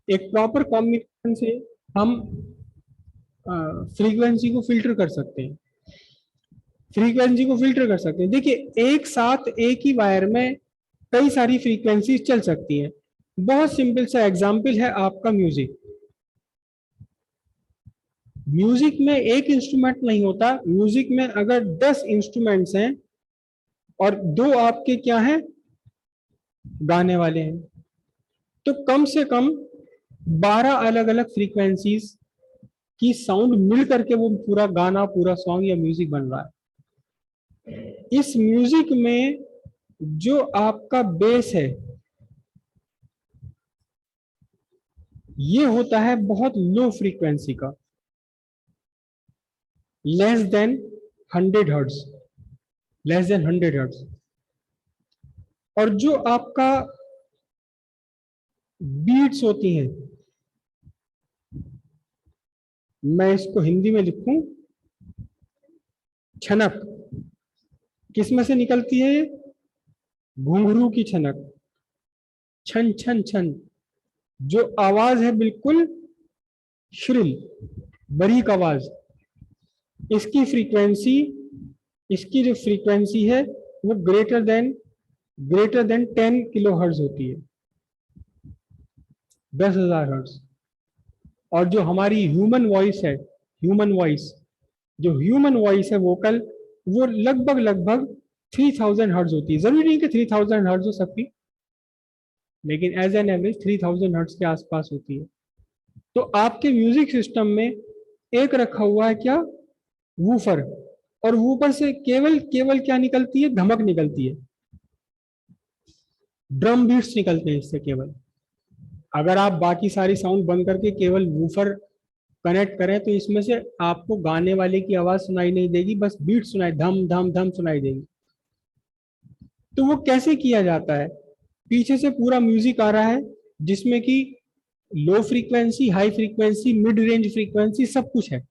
एक proper combination से हम फ्रीक्वेंसी को फिल्टर कर सकते हैं। फ्रीक्वेंसी को फिल्टर कर सकते हैं। देखिए, एक साथ एक ही वायर में कई सारी फ्रीक्वेंसी चल सकती है। बहुत सिंपल सा एग्जांपल है आपका म्यूजिक। म्यूजिक में एक इंस्ट्रूमेंट नहीं होता। म्यूजिक में अगर 10 इंस्ट्रूमेंट्स हैं और दो आपके क्या हैं, गाने वाले हैं, तो कम से कम 12 अलग अलग फ्रीक्वेंसीज की साउंड मिल करके वो पूरा गाना, पूरा सॉन्ग या म्यूजिक बन रहा है। इस म्यूजिक में जो आपका बेस है ये होता है बहुत लो फ्रीक्वेंसी का, less than 100 hertz, less than 100 hertz. और जो आपका बीट्स होती हैं, मैं इसको हिंदी में लिखूं, छनक, किस में से निकलती है ये? घुंघरू की छनक, छन छन छन। जो आवाज है बिल्कुल श्रिल, बारीक आवाज, इसकी फ्रीक्वेंसी, इसकी जो फ्रीक्वेंसी है वो ग्रेटर देन 10 किलो हर्ट्ज होती है, 10,000 हर्ट्ज। और जो हमारी ह्यूमन वॉइस है, ह्यूमन वॉइस, जो ह्यूमन वॉइस है वोकल, वो लगभग लगभग 3,000 हर्ट्ज होती है। जरूरी नहीं कि 3,000 हर्ट्ज हो सबकी, लेकिन एज एन एवरेज 3,000 हर्ट्ज के आसपास होती है। तो आपके म्यूजिक सिस्टम में एक रखा हुआ है क्या, वूफर। और वूफर से केवल केवल क्या निकलती है, धमक निकलती है, ड्रम बीट्स निकलते हैं इससे केवल। अगर आप बाकी सारी साउंड बंद करके केवल वूफर कनेक्ट करें तो इसमें से आपको गाने वाले की आवाज सुनाई नहीं देगी, बस बीट सुनाई, धम धम धम सुनाई देगी। तो वो कैसे किया जाता है, पीछे से पूरा म्यूजिक आ रहा है जिसमें कि low frequency, high frequency, mid range frequency सब कुछ है।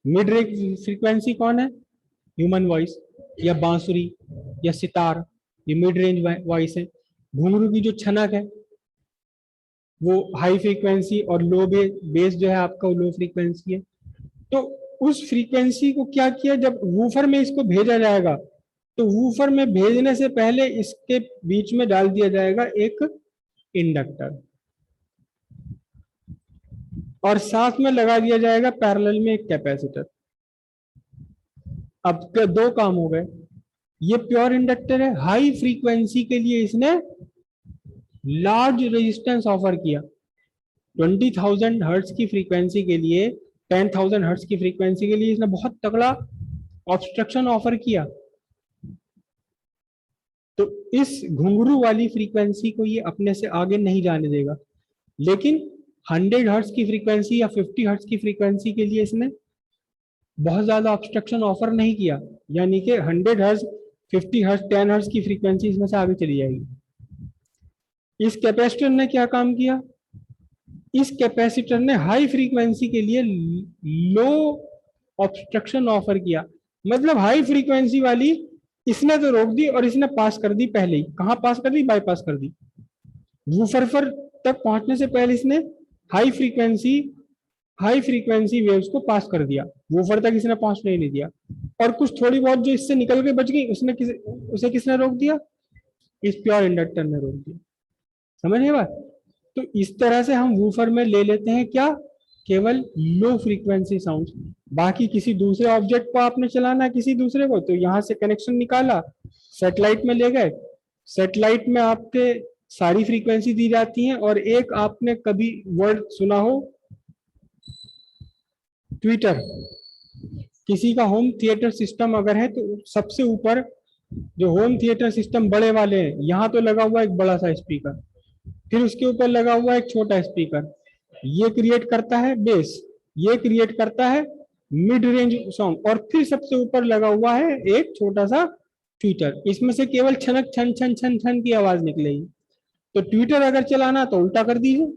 मिड रेंज फ्रीक्वेंसी कौन है, ह्यूमन वॉइस या बांसुरी या सितार, ये मिड रेंज वॉइस है। घुंघरू की जो छनक है वो हाई फ्रीक्वेंसी, और लो बेस जो है आपका वो लो फ्रीक्वेंसी है। तो उस फ्रीक्वेंसी को क्या किया, जब वूफर में इसको भेजा जाएगा तो वूफर में भेजने से पहले इसके बीच में डाल दिया जाएगा एक इंडक्टर, और साथ में लगा दिया जाएगा पैरेलल में एक कैपेसिटर। अब दो काम हो गए। ये प्योर इंडक्टर है, हाई फ्रीक्वेंसी के लिए इसने लार्ज रेजिस्टेंस ऑफर किया। 20,000 हर्ट्ज की फ्रीक्वेंसी के लिए, 10,000 हर्ट्ज की फ्रीक्वेंसी के लिए इसने बहुत तगड़ा ऑब्स्ट्रक्शन ऑफर किया। तो इस घुंघरू वाली फ्रीक्वेंसी को ये अपने से आगे नहीं जाने देगा। लेकिन 100 हर्ट्ज की फ्रीक्वेंसी या 50 हर्ट्ज की फ्रीक्वेंसी के लिए इसने बहुत ज्यादा ऑब्स्ट्रक्शन ऑफर नहीं किया, यानी कि 100 हर्ट्ज, 50 हर्ट्ज, 10 हर्ट्ज की फ्रीक्वेंसी इसमें से आगे चली जाएगी। इस कैपेसिटर ने क्या काम किया, इस कैपेसिटर ने हाई फ्रीक्वेंसी के लिए लो ऑब्स्ट्रक्शन ऑफर किया। मतलब हाई फ्रीक्वेंसी वाली इसने तो रोक दी, और इसने पास कर दी पहले ही। कहां पास कर दी, बाईपास कर दी। वूफर तक पहुंचने से पहले इसने high frequency high frequency waves को पास कर दिया, वूफर तक इसने पहुंचने ही नहीं दिया। और कुछ थोड़ी बहुत जो इससे निकल के बच गई उसे किसने रोक दिया, इस प्योर इंडक्टर ने रोक दिया। समझ गए बात? तो इस तरह से हम वूफर में ले लेते हैं क्या, केवल लो फ्रीक्वेंसी साउंड। बाकी किसी दूसरे ऑब्जेक्ट को आपने चलाना है, किसी दूसरे को, तो यहां से कनेक्शन निकाला, सेटेलाइट में ले गए। सेटेलाइट में आपके सारी फ्रीक्वेंसी दी जाती हैं। और एक आपने कभी वर्ड सुना हो, ट्विटर। किसी का होम थिएटर सिस्टम अगर है तो सबसे ऊपर जो होम थिएटर सिस्टम बड़े वाले हैं, यहाँ तो लगा हुआ एक बड़ा सा स्पीकर, फिर उसके ऊपर लगा हुआ एक छोटा स्पीकर, ये क्रिएट करता है बेस, ये क्रिएट करता है मिड रेंज सॉन्ग, और फिर सबसे ऊपर लगा हुआ है एक छोटा सा ट्विटर। इसमें से केवल छनक छन छन छन छन की आवाज निकलेगी। तो ट्विटर अगर चलाना तो उल्टा कर दीजिए।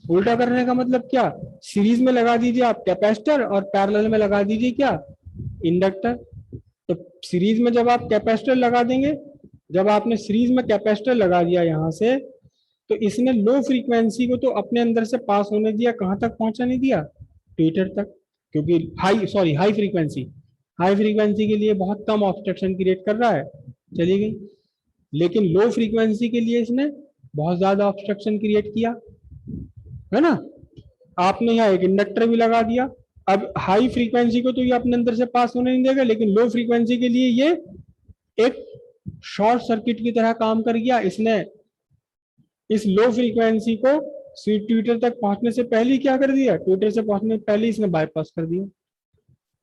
उल्टा करने का मतलब क्या, सीरीज में लगा दीजिए आप कैपेसिटर, और पैरेलल में लगा दीजिए क्या, इंडक्टर। तो सीरीज में जब आप कैपेसिटर लगा देंगे, जब आपने सीरीज में कैपेसिटर लगा दिया यहां से, तो इसने लो फ्रीक्वेंसी को तो अपने अंदर से पास होने दिया, कहाँ तक पहुंचा नहीं दिया, ट्विटर तक, क्योंकि हाई फ्रीक्वेंसी के लिए बहुत कम ऑब्स्ट्रक्शन क्रिएट कर रहा है, चली गई। लेकिन लो फ्रीक्वेंसी के लिए इसने बहुत ज्यादा ऑब्स्ट्रक्शन क्रिएट किया, है ना। आपने यहाँ एक इंडक्टर भी लगा दिया, अब हाई फ्रीक्वेंसी को तो ये अपने अंदर से पास होने नहीं देगा, लेकिन लो फ्रीक्वेंसी के लिए ये एक शॉर्ट सर्किट की तरह काम कर गया। इसने इस लो फ्रीक्वेंसी को ट्विटर तक पहुंचने से पहले ही क्या कर दिया, ट्विटर से पहुंचने से पहले इसने बाईपास कर दिया।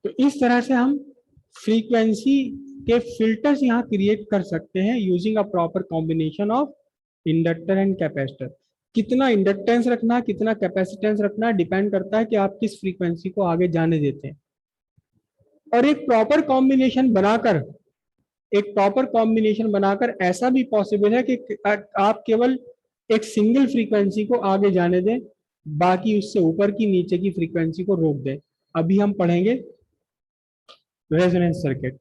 तो इस तरह से हम फ्रीक्वेंसी के फिल्टर्स यहाँ क्रिएट कर सकते हैं using a proper combination of inductor and capacitor. कितना इंडक्टेंस रखना है, कितना कैपेसिटेंस रखना है, डिपेंड करता है कि आप किस फ्रीक्वेंसी को आगे जाने देते हैं। और एक प्रॉपर कॉम्बिनेशन बनाकर ऐसा भी पॉसिबल है कि आप केवल एक सिंगल फ्रीक्वेंसी को आगे जाने दें, बाकी उससे ऊपर की नीचे की फ्रीक्वेंसी को रोक दें। अभी हम पढ़ेंगे रेजोनेंस सर्किट।